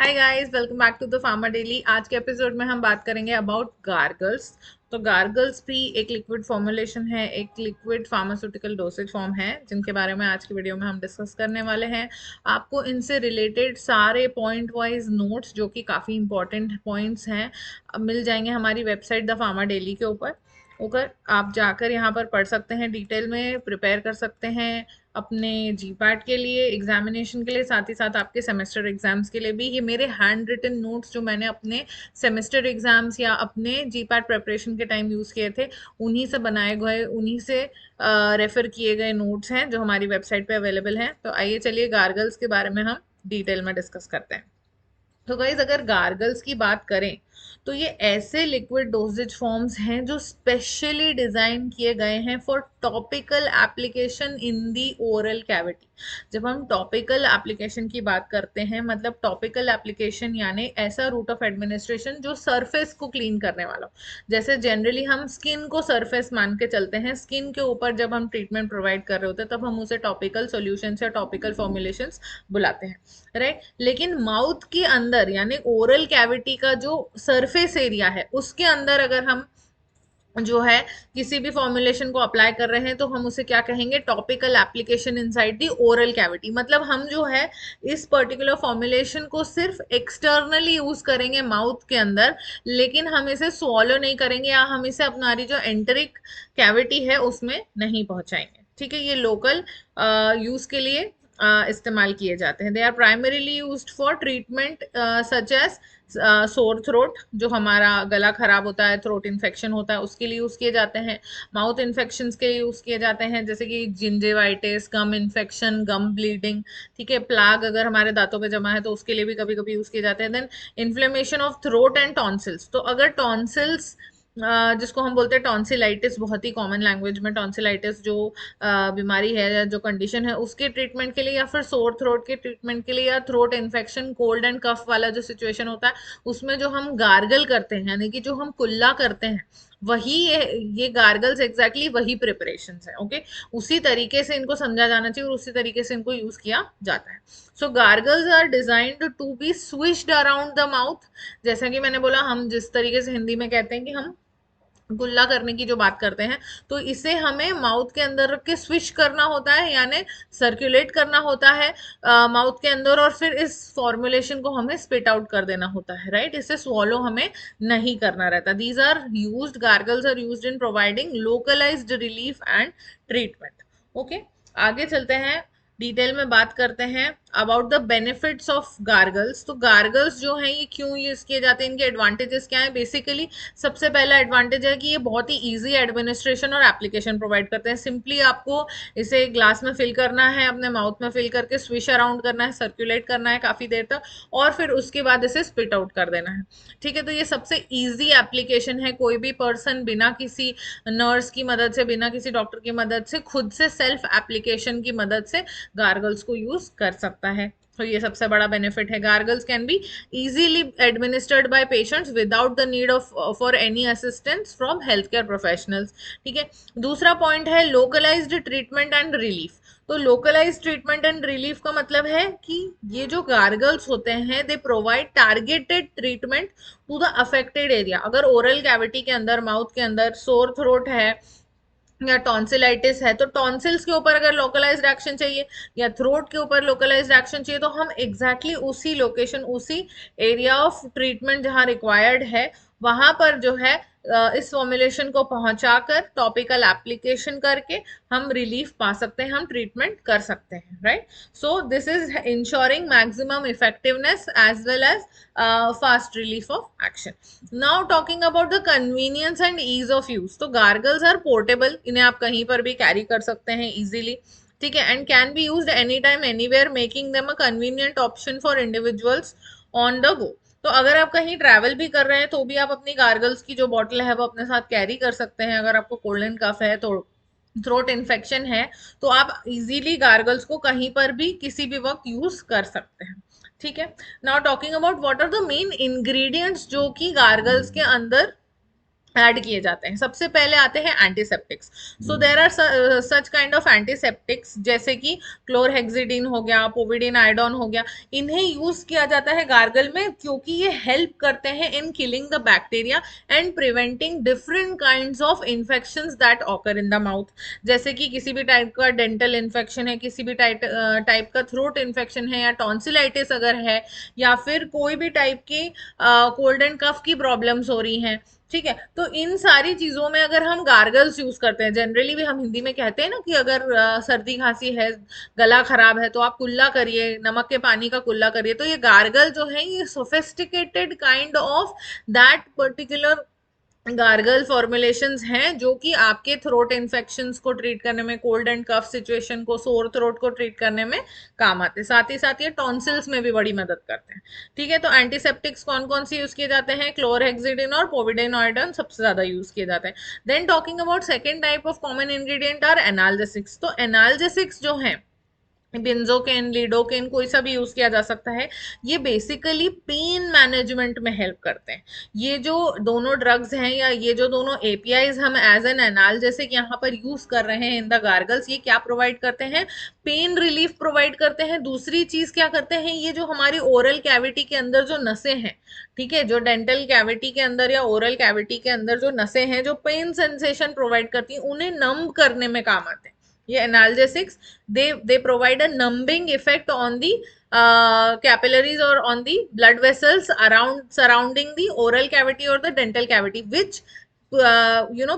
Hi guys, welcome back to the pharma daily. आज के episode में हम बात करेंगे अबाउट गार्गल्स। तो गार्गल्स भी एक लिक्विड फॉर्मुलेशन है, एक लिक्विड फार्मास्यूटिकल डोसेज फॉर्म है, जिनके बारे में आज की वीडियो में हम डिस्कस करने वाले हैं। आपको इनसे रिलेटेड सारे पॉइंट वाइज नोट्स, जो कि काफ़ी इंपॉर्टेंट पॉइंट्स हैं, मिल जाएंगे हमारी वेबसाइट द फार्मा डेली के ऊपर। ऊपर आप जाकर यहाँ पर पढ़ सकते हैं, डिटेल में प्रिपेयर कर सकते हैं अपने जीपैट के लिए, एग्जामिनेशन के लिए, साथ ही साथ आपके सेमेस्टर एग्जाम्स के लिए भी। ये मेरे हैंड रिटन नोट्स जो मैंने अपने सेमेस्टर एग्जाम्स या अपने जीपैट प्रिपरेशन के टाइम यूज़ किए थे, उन्हीं से बनाए गए, उन्हीं से रेफर किए गए नोट्स हैं जो हमारी वेबसाइट पे अवेलेबल हैं। तो आइए चलिए गार्गल्स के बारे में हम डिटेल में डिस्कस करते हैं। तो गाइज, अगर गार्गल्स की बात करें तो ये ऐसे लिक्विड डोजेज फॉर्म्स हैं जो स्पेशली डिजाइन किए गए हैं for topical application in the oral cavity. जब हम टॉपिकल एप्लीकेशन की बात करते हैं, मतलब टॉपिकल एप्लीकेशन यानी ऐसा रूट ऑफ एडमिनिस्ट्रेशन जो सरफेस को क्लीन करने वाला हो। जैसे जनरली हम स्किन को सरफेस मान के चलते हैं, स्किन के ऊपर जब हम ट्रीटमेंट प्रोवाइड कर रहे होते हैं तब हम उसे टॉपिकल सॉल्यूशंस या टॉपिकल फॉर्मुलेशंस बुलाते हैं, राइट। लेकिन माउथ के अंदर यानी ओरल कैविटी का जो सरफेस एरिया है, उसके अंदर अगर हम जो है किसी भी फॉर्मुलेशन को अप्लाई कर रहे हैं तो हम उसे क्या कहेंगे? Topical application inside the oral cavity. मतलब हम जो है इस पर्टिकुलर फॉर्मुलेशन को सिर्फ एक्सटर्नली यूज करेंगे माउथ के अंदर, लेकिन हम इसे स्वॉलो नहीं करेंगे या हम इसे हमारी जो एंटरिक कैविटी है उसमें नहीं पहुंचाएंगे। ठीक है, ये लोकल यूज के लिए इस्तेमाल किए जाते हैं। They are primarily used for treatment such as sore throat, जो हमारा गला खराब होता है, थ्रोट इन्फेक्शन होता है, उसके लिए यूज किए जाते हैं। माउथ इन्फेक्शन के लिए यूज किए जाते हैं, जैसे कि जिंजेवाइटिस, गम इन्फेक्शन, गम ब्लीडिंग। ठीक है, प्लाग अगर हमारे दांतों पे जमा है तो उसके लिए भी कभी कभी यूज किए जाते हैं। Then inflammation of throat and tonsils. तो अगर टॉन्सिल्स, जिसको हम बोलते हैं टॉन्सिलाइटिस, बहुत ही कॉमन लैंग्वेज में टॉन्सिलाइटिस जो बीमारी है या जो कंडीशन है, उसके ट्रीटमेंट के लिए, या फिर सोर थ्रोट के ट्रीटमेंट के लिए, या थ्रोट इन्फेक्शन, कोल्ड एंड कफ वाला जो सिचुएशन होता है, उसमें जो हम गार्गल करते हैं यानी कि जो हम कुल्ला करते हैं, वही ये गार्गल्स एग्जैक्टली वही प्रिपरेशन है। ओके, उसी तरीके से इनको समझा जाना चाहिए और उसी तरीके से इनको यूज किया जाता है। So gargles are designed to be swished around the mouth. जैसा कि मैंने बोला, हम जिस तरीके से हिंदी में कहते हैं कि हम गुल्ला करने की जो बात करते हैं, तो इसे हमें माउथ के अंदर रख के स्विश करना होता है, यानी सर्कुलेट करना होता है माउथ के अंदर, और फिर इस फॉर्मुलेशन को हमें स्पिट आउट कर देना होता है, राइट। इसे स्वॉलो हमें नहीं करना रहता। These are used, gargles are used in providing localized relief and treatment. Okay, आगे चलते हैं, डिटेल में बात करते हैं about the benefits of gargles. तो गार्गल्स जो हैं ये क्यों यूज किए जाते हैं, इनके एडवांटेजेस क्या है? बेसिकली सबसे पहला एडवांटेज है कि ये बहुत ही इजी एडमिनिस्ट्रेशन और एप्लीकेशन प्रोवाइड करते हैं। सिंपली आपको इसे ग्लास में फिल करना है, अपने माउथ में फिल करके स्विश अराउंड करना है, सर्कुलेट करना है काफी देर तक, और फिर उसके बाद इसे स्पिट आउट कर देना है। ठीक है, तो ये सबसे इजी एप्लीकेशन है। कोई भी पर्सन बिना किसी नर्स की मदद से, बिना किसी डॉक्टर की मदद से, खुद से सेल्फ एप्लीकेशन की मदद से गार्गल्स को यूज कर सकता है। तो ये सबसे बड़ा बेनिफिट है। Gargles can be easily administered by patients without the need of for any assistance from healthcare professionals। ठीक है, दूसरा पॉइंट है लोकलाइज्ड ट्रीटमेंट एंड रिलीफ। तो लोकलाइज्ड ट्रीटमेंट एंड रिलीफ का मतलब है कि ये जो गार्गल्स होते हैं, they provide targeted treatment to the affected area. अगर ओरल कैविटी के अंदर, माउथ के अंदर सोर थ्रोट है या टॉन्सिलाइटिस है, तो टॉन्सिल्स के ऊपर अगर लोकलाइज्ड एक्शन चाहिए या थ्रोट के ऊपर लोकलाइज्ड एक्शन चाहिए, तो हम एग्जैक्टली उसी लोकेशन, उसी एरिया ऑफ ट्रीटमेंट जहां रिक्वायर्ड है, वहां पर जो है इस फॉर्मुलेशन को पहुंचाकर टॉपिकल एप्लीकेशन करके हम रिलीफ पा सकते हैं, हम ट्रीटमेंट कर सकते हैं, right. So this is ensuring maximum effectiveness as well as fast relief of action. Now talking about the convenience and ease of use. तो गार्गल्स आर पोर्टेबल, इन्हें आप कहीं पर भी कैरी कर सकते हैं इजीली। ठीक है, and can be used any time anywhere, making them a convenient option for individuals on the go. तो अगर आप कहीं ट्रैवल भी कर रहे हैं तो भी आप अपनी गार्गल्स की जो बॉटल है वो अपने साथ कैरी कर सकते हैं। अगर आपको कोल्ड एंड कफ है, तो थ्रोट इन्फेक्शन है, तो आप इजीली गार्गल्स को कहीं पर भी किसी भी वक्त यूज कर सकते हैं। ठीक है, now talking about what are the main ingredients जो कि गार्गल्स के अंदर ऐड किए जाते हैं। सबसे पहले आते हैं antiseptics. So there are such kind of antiseptics जैसे कि क्लोरहेक्सिडिन हो गया, पोविडिन आयोडोन हो गया। इन्हें यूज किया जाता है गार्गल में क्योंकि ये हेल्प करते हैं इन killing the bacteria and preventing different kinds of infections that occur in the mouth. जैसे कि किसी भी टाइप का डेंटल इन्फेक्शन है, किसी भी टाइप का थ्रोट इन्फेक्शन है, या टॉन्सिलाइटिस अगर है, या फिर कोई भी टाइप की कोल्ड एंड कफ की प्रॉब्लम्स हो रही हैं, ठीक है। तो इन सारी चीजों में अगर हम गार्गल्स यूज करते हैं, जनरली भी हम हिंदी में कहते हैं ना कि अगर सर्दी खांसी है, गला खराब है, तो आप कुल्ला करिए, नमक के पानी का कुल्ला करिए। तो ये गार्गल जो है ये sophisticated kind of that particular gargle formulations हैं जो कि आपके थ्रोट इन्फेक्शंस को ट्रीट करने में, कोल्ड एंड कफ सिचुएशन को, सोर थ्रोट को ट्रीट करने में काम आते हैं। साथ ही साथ ये टॉन्सिल्स में भी बड़ी मदद करते हैं। ठीक है, तो एंटीसेप्टिक्स कौन कौन से यूज किए जाते हैं? क्लोरहेक्सिडिन और पोविडेन आयोडीन सबसे ज्यादा यूज किए जाते हैं। Then talking about second type of common ingredient are analgesics. तो एनाल्जेसिक्स जो है, बेंजोकेन, लिडोकेन, कोई सा भी यूज किया जा सकता है। ये बेसिकली पेन मैनेजमेंट में हेल्प करते हैं। ये जो दोनों ड्रग्स हैं या ये जो दोनों एपीआईज हम एज एन एनाल्जेसिक यहाँ पर यूज कर रहे हैं इन द गार्गल्स, ये क्या प्रोवाइड करते हैं? पेन रिलीफ प्रोवाइड करते हैं। दूसरी चीज क्या करते हैं, ये जो हमारी ओरल कैविटी के अंदर जो नसें हैं, ठीक है, जो डेंटल कैविटी के अंदर या ओरल कैविटी के अंदर जो नसें हैं जो पेन सेंसेशन प्रोवाइड करती हैं, उन्हें नम करने में काम आते हैं ये analgesics. they provide a numbing effect on the capillaries or on the blood vessels around surrounding the oral cavity or the dental cavity, which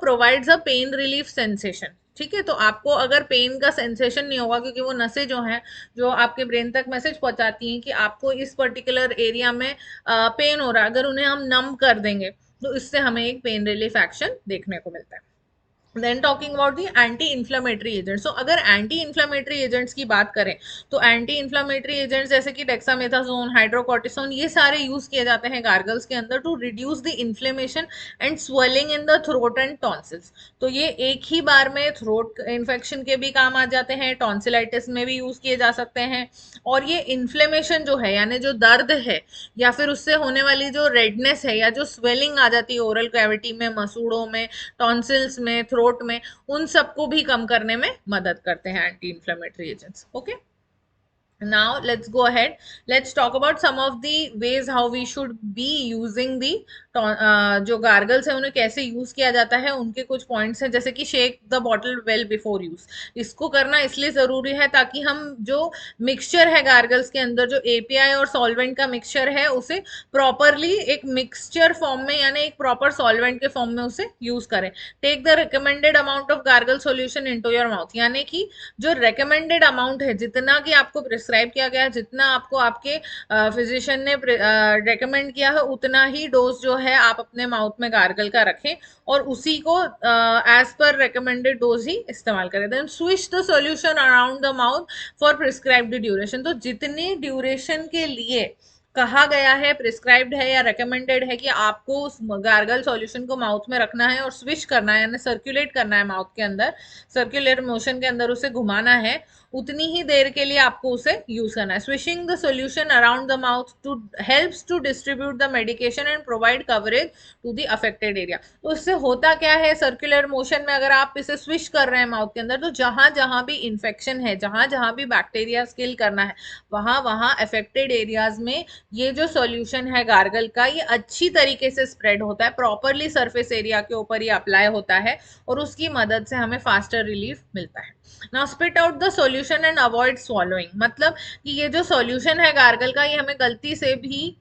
provides a pain relief sensation। ठीक है, तो आपको अगर पेन का सेंसेशन नहीं होगा क्योंकि वो नसें जो हैं जो आपके ब्रेन तक मैसेज पहुंचाती हैं कि आपको इस पर्टिकुलर एरिया में पेन हो रहा है, अगर उन्हें हम नम कर देंगे तो इससे हमें एक पेन रिलीफ एक्शन देखने को मिलता है। Then talking about the anti inflammatory agents. तो अगर एंटी इन्फ्लामेटरी एजेंट्स की बात करें तो एंटी इन्फ्लामेटरी एजेंट्स जैसे कि डेक्सामेथासोन, हाइड्रोकॉर्टिसोन, ये सारे यूज किए जाते हैं गार्गल्स के अंदर to reduce the inflammation and swelling in the throat and tonsils. तो ये एक ही बार में थ्रोट इन्फेक्शन के भी काम आ जाते हैं, टॉन्सिलाइटिस में भी यूज किए जा सकते हैं। और ये इन्फ्लेमेशन जो है यानी जो दर्द है या फिर उससे होने वाली जो रेडनेस है या जो स्वेलिंग आ जाती है ओरल कैविटी में, मसूड़ों में, टॉन्सिल्स में, थ्रोट में, उन सबको भी कम करने में मदद करते हैं anti inflammatory agents. Okay, now let's go ahead, let's talk about some of the ways how we should be using the जो गार्गल्स है उन्हें कैसे यूज किया जाता है, उनके कुछ पॉइंट्स हैं। जैसे कि shake the bottle well before use. इसको करना इसलिए जरूरी है ताकि हम जो मिक्सचर है गार्गल्स के अंदर, जो एपीआई और सॉल्वेंट का मिक्सचर है, उसे प्रॉपरली एक मिक्सचर फॉर्म में यानी एक प्रॉपर सॉल्वेंट के फॉर्म में उसे यूज करें। Take the recommended amount of gargle solution into your mouth, यानी कि जो रिकमेंडेड अमाउंट है, जितना कि आपको प्रिस्क्राइब किया गया है, जितना आपको आपके फिजिशियन ने रेकमेंड किया है, उतना ही डोज जो है आप अपने माउथ में गार्गल का रखें और उसी को एज पर रिकमेंडेड डोज ही इस्तेमाल करें। Then switch the solution around the mouth for prescribed duration. तो जितनी ड्यूरेशन के लिए कहा गया है, प्रिस्क्राइब्ड है या रेकमेंडेड है कि आपको उस गार्गल सॉल्यूशन को माउथ में रखना है और स्विच करना है यानी सर्कुलेट करना है माउथ के अंदर, सर्कुलर मोशन के अंदर उसे घुमाना है, उतनी ही देर के लिए आपको उसे यूज करना है। Swishing the solution around the mouth to helps to distribute the medication and provide coverage to the affected area. तो इससे होता क्या है, सर्कुलर मोशन में अगर आप इसे स्विच कर रहे हैं माउथ के अंदर, तो जहां जहां भी इंफेक्शन है, जहां जहां भी बैक्टीरिया किल करना है, वहां वहां अफेक्टेड एरियाज में ये जो सॉल्यूशन है गार्गल का, ये अच्छी तरीके से स्प्रेड होता है, प्रॉपरली सरफेस एरिया के ऊपर ये अप्लाई होता है और उसकी मदद से हमें फास्टर रिलीफ मिलता है। Now spit out the solution and avoid swallowing. मतलब कि ये जो सॉल्यूशन है गार्गल का, ये हमें गलती से भी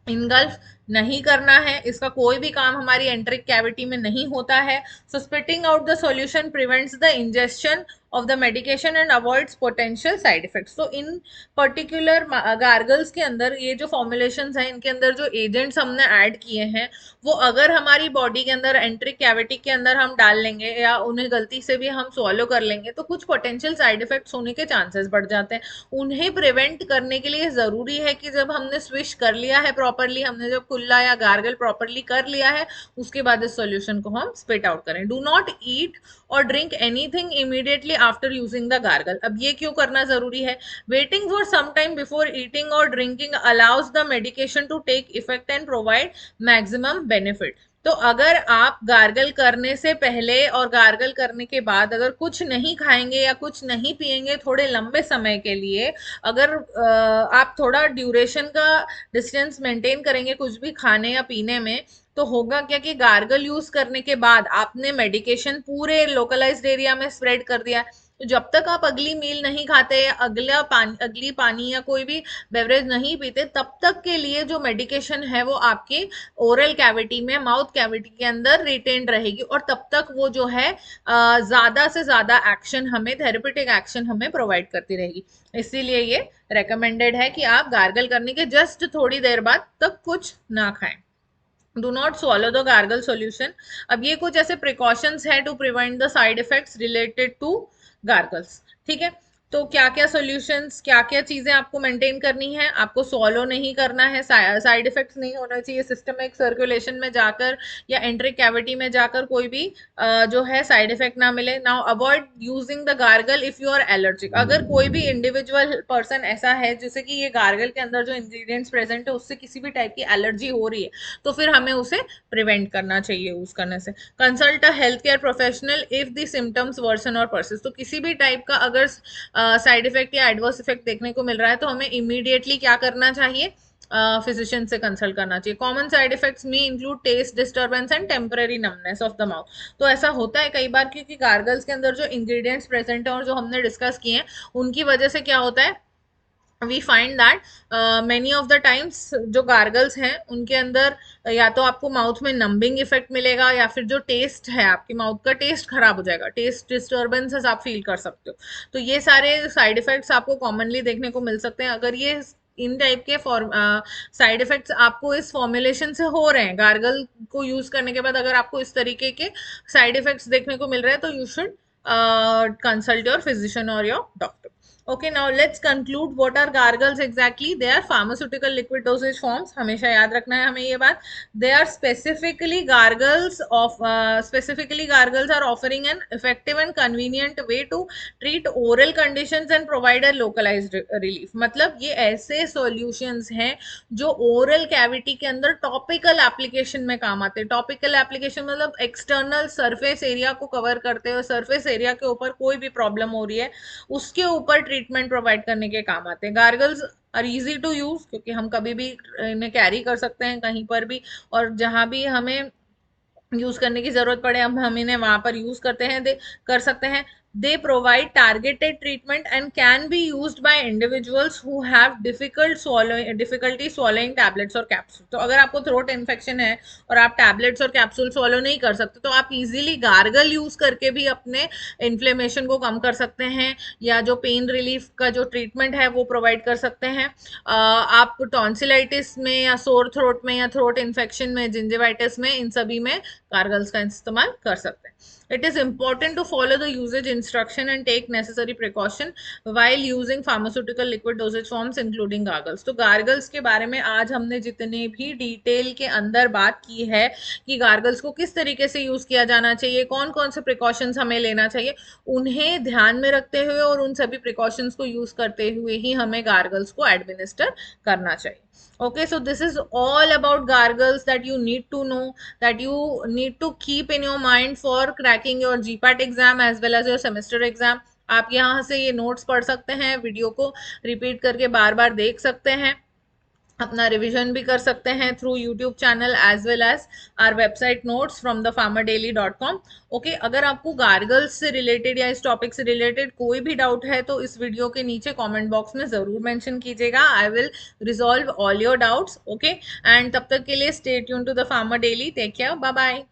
इनगल्फ नहीं करना है, इसका कोई भी काम हमारी एंट्रिक कैविटी में नहीं होता है। So spitting out the solution prevents the injection of the medication and avoids potential side effects। तो इन पर्टिकुलर गार्गल्स के अंदर ये जो फॉर्मुलेशंस हैं, इनके अंदर जो एजेंट्स हमने ऐड किए हैं, वो अगर हमारी बॉडी के अंदर एंट्रिक कैविटी के अंदर हम डाल लेंगे या उन्हें गलती से भी हम स्वॉलो कर लेंगे तो कुछ पोटेंशियल साइड इफेक्ट्स होने के चांसेस बढ़ जाते हैं। उन्हें प्रिवेंट करने के लिए जरूरी है कि जब हमने स्विच कर लिया है प्रॉपरली, हमने जब कुल्ला या गार्गल प्रॉपरली कर लिया है, उसके बाद इस सॉल्यूशन को हम स्पिट आउट करें। डू नॉट ईट और drink anything immediately after using the gargle. अब ये क्यों करना जरूरी है? Waiting for some time before eating और drinking allows the medication to take effect and provide maximum benefit. तो अगर आप गार्गल करने से पहले और गार्गल करने के बाद अगर कुछ नहीं खाएंगे या कुछ नहीं पिएंगे थोड़े लंबे समय के लिए, अगर आप थोड़ा ड्यूरेशन का डिस्टेंस मेंटेन करेंगे कुछ भी खाने या पीने में, तो होगा क्या कि गार्गल यूज करने के बाद आपने मेडिकेशन पूरे लोकलाइज्ड एरिया में स्प्रेड कर दिया है। तो जब तक आप अगली मील नहीं खाते या अगली पानी या कोई भी बेवरेज नहीं पीते, तब तक के लिए जो मेडिकेशन है वो आपके ओरल कैविटी में, माउथ कैविटी के अंदर रिटेन्ड रहेगी, और तब तक वो जो है ज्यादा से ज्यादा एक्शन हमें, थेरेपेटिक एक्शन हमें प्रोवाइड करती रहेगी। इसीलिए ये रेकमेंडेड है कि आप गार्गल करने के जस्ट थोड़ी देर बाद तक कुछ ना खाएं। Do not swallow the gargle solution. अब ये कुछ ऐसे प्रिकॉशंस है to prevent the side effects related to gargles. ठीक है, तो क्या क्या सॉल्यूशंस, क्या क्या चीजें आपको मेंटेन करनी है, आपको swallow नहीं करना है, साइड इफेक्ट्स नहीं होना चाहिए, सिस्टमिक सर्कुलेशन में जाकर या एंट्रिक कैविटी में जाकर कोई भी जो है साइड इफेक्ट ना मिले। Now avoid using the gargle if you are allergic. अगर कोई भी इंडिविजुअल पर्सन ऐसा है जैसे कि ये गार्गल के अंदर जो इंग्रेडिएंट्स प्रेजेंट है उससे किसी भी टाइप की एलर्जी हो रही है, तो फिर हमें उसे प्रिवेंट करना चाहिए यूज करने से। Consult a health care professional if the symptoms worsen और परसिस्ट। तो किसी भी टाइप का अगर साइड इफेक्ट या एडवर्स इफेक्ट देखने को मिल रहा है तो हमें इमीडिएटली क्या करना चाहिए, फिजिशियन से कंसल्ट करना चाहिए। कॉमन साइड इफेक्ट्स में include taste disturbance and temporary numbness of the mouth. तो ऐसा होता है कई बार क्योंकि गार्गल्स के अंदर जो इंग्रेडिएंट्स प्रेजेंट है और जो हमने डिस्कस किए हैं उनकी वजह से क्या होता है, we find that many of the times जो गार्गल्स हैं उनके अंदर या तो आपको माउथ में नंबिंग इफेक्ट मिलेगा या फिर जो टेस्ट है आपके माउथ का टेस्ट खराब हो जाएगा, टेस्ट डिस्टर्बेंसेस आप फील कर सकते हो। तो ये सारे साइड इफेक्ट्स आपको कॉमनली देखने को मिल सकते हैं। अगर ये इन टाइप के साइड इफेक्ट्स आपको इस फॉर्मुलेशन से हो रहे हैं, गार्गल को यूज करने के बाद अगर आपको इस तरीके के साइड इफेक्ट्स देखने को मिल रहे हैं, तो you should consult your physician or your doctor. Okay, now let's conclude what are gargles exactly. They are pharmaceutical liquid dosage forms. हमेशा याद रखना है हमें ये बात. They are specifically gargles are offering an effective and convenient way to treat oral conditions and provide a localized relief. मतलब ये ऐसे solutions हैं जो oral cavity के अंदर topical application में काम आते हैं। topical application मतलब external surface area को cover करते हैं, surface एरिया के ऊपर कोई भी प्रॉब्लम हो रही है उसके ऊपर ट्रीटमेंट प्रोवाइड करने के काम आते हैं। Gargles are easy to use क्योंकि हम कभी भी इन्हें कैरी कर सकते हैं कहीं पर भी, और जहां भी हमें यूज करने की जरूरत पड़े हम इन्हें वहां पर यूज करते हैं, कर सकते हैं। They provide targeted treatment and can be used by individuals who have difficulty swallowing tablets or capsules. तो अगर आपको थ्रोट इन्फेक्शन है और आप टैबलेट्स और कैप्सूल swallow नहीं कर सकते तो आप इजीली गार्गल यूज करके भी अपने इन्फ्लेमेशन को कम कर सकते हैं या जो पेन रिलीफ का जो ट्रीटमेंट है वो प्रोवाइड कर सकते हैं। आप टॉन्सिलाइटिस में या सोर थ्रोट में या थ्रोट इन्फेक्शन में, जिंजिवाइटिस में, इन सभी में गार्गल्स का इस्तेमाल कर सकते हैं। It is important to follow the usage instruction and take necessary precaution while using pharmaceutical liquid dosage forms including gargles. तो gargles के बारे में आज हमने जितने भी डिटेल के अंदर बात की है कि gargles को किस तरीके से यूज किया जाना चाहिए, कौन कौन से प्रिकॉशंस हमें लेना चाहिए, उन्हें ध्यान में रखते हुए और उन सभी प्रिकॉशंस को यूज करते हुए ही हमें gargles को एडमिनिस्टर करना चाहिए। Okay, so this is all about gargles that you need to know, that you need to keep in your mind for cracking your GPAT exam as well as your semester exam. आप यहाँ से ये notes पढ़ सकते हैं, video को repeat करके बार बार देख सकते हैं, अपना रिवीजन भी कर सकते हैं through YouTube channel as well as our website notes from the farmerdaily.com. Okay, अगर आपको गार्गल्स से रिलेटेड या इस टॉपिक से रिलेटेड कोई भी डाउट है तो इस वीडियो के नीचे कमेंट बॉक्स में जरूर मेंशन कीजिएगा. I will resolve all your doubts. Okay, and तब तक के लिए stay tune to the Farmer Daily. Take care, bye bye.